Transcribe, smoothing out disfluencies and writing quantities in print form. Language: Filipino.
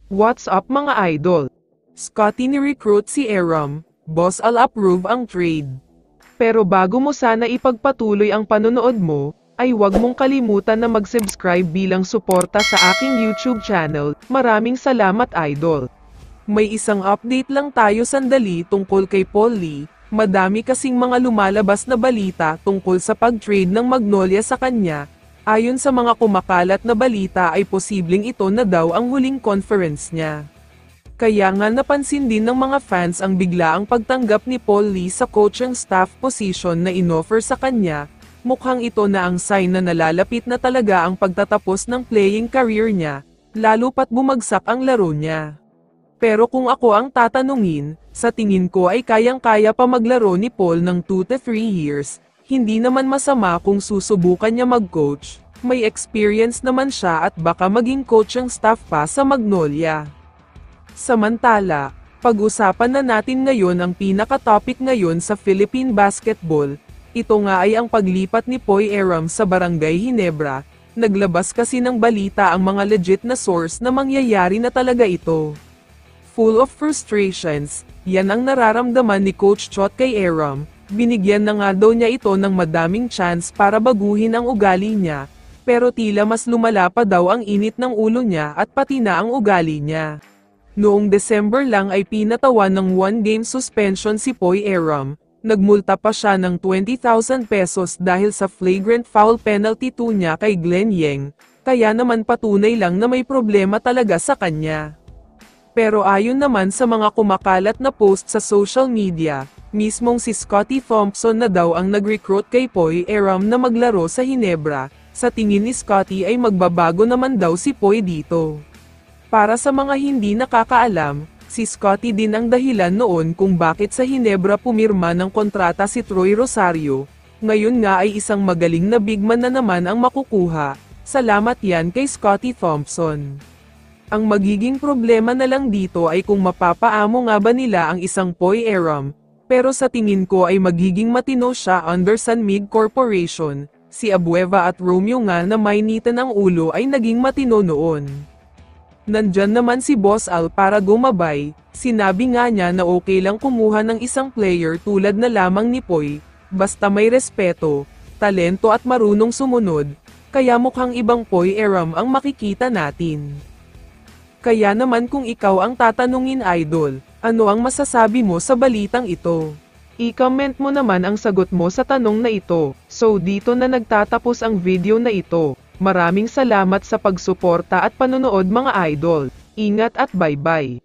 What's up mga idol? Scotty ni-recruit si Aram, Boss Al approve ang trade. Pero bago mo sana ipagpatuloy ang panonood mo, ay huwag mong kalimutan na mag-subscribe bilang suporta sa aking YouTube channel. Maraming salamat idol. May isang update lang tayo sandali tungkol kay Paul Lee. Madami kasing mga lumalabas na balita tungkol sa pag-trade ng Magnolia sa kanya. Ayon sa mga kumakalat na balita ay posibleng ito na daw ang huling conference niya. Kaya nga napansin din ng mga fans ang biglaang pagtanggap ni Paul Lee sa coaching staff position na inoffer sa kanya. Mukhang ito na ang sign na nalalapit na talaga ang pagtatapos ng playing career niya, lalo pat bumagsak ang laro niya. Pero kung ako ang tatanungin, sa tingin ko ay kayang-kaya pa maglaro ni Paul ng 2 to 3 years. Hindi naman masama kung susubukan niya mag-coach, may experience naman siya at baka maging coaching staff pa sa Magnolia. Samantala, pag-usapan na natin ngayon ang pinaka-topic ngayon sa Philippine basketball. Ito nga ay ang paglipat ni Poy Aram sa Barangay Ginebra. Naglabas kasi ng balita ang mga legit na source na mangyayari na talaga ito. Full of frustrations, yan ang nararamdaman ni Coach Chot kay Aram. Binigyan na nga daw niya ito ng madaming chance para baguhin ang ugali niya, pero tila mas lumala pa daw ang init ng ulo niya at pati na ang ugali niya. Noong December lang ay pinatawan ng 1-game suspension si Poy Aram, nagmulta pa siya ng 20,000 pesos dahil sa flagrant foul penalty 2 niya kay Glenn Yeng, kaya naman patunay lang na may problema talaga sa kanya. Pero ayon naman sa mga kumakalat na post sa social media, mismong si Scotty Thompson na daw ang nag-recruit kay Poy Aram na maglaro sa Ginebra. Sa tingin ni Scotty ay magbabago naman daw si Poy dito. Para sa mga hindi nakakaalam, si Scotty din ang dahilan noon kung bakit sa Ginebra pumirma ng kontrata si Troy Rosario. Ngayon nga ay isang magaling na bigman na naman ang makukuha. Salamat yan kay Scotty Thompson. Ang magiging problema na lang dito ay kung mapapaamo nga ba nila ang isang Poy Aram. Pero sa tingin ko ay magiging matino siya under San Mig Corporation. Si Abueva at Romeo nga na mainitan ang ulo ay naging matino noon. Nandyan naman si Boss Al para gumabay. Sinabi nga niya na okay lang kumuha ng isang player tulad na lamang ni Poy, basta may respeto, talento at marunong sumunod. Kaya mukhang ibang Poy Aram ang makikita natin. Kaya naman kung ikaw ang tatanungin idol, ano ang masasabi mo sa balitang ito? I-comment mo naman ang sagot mo sa tanong na ito. So dito na nagtatapos ang video na ito. Maraming salamat sa pagsuporta at panonood mga idol. Ingat at bye-bye.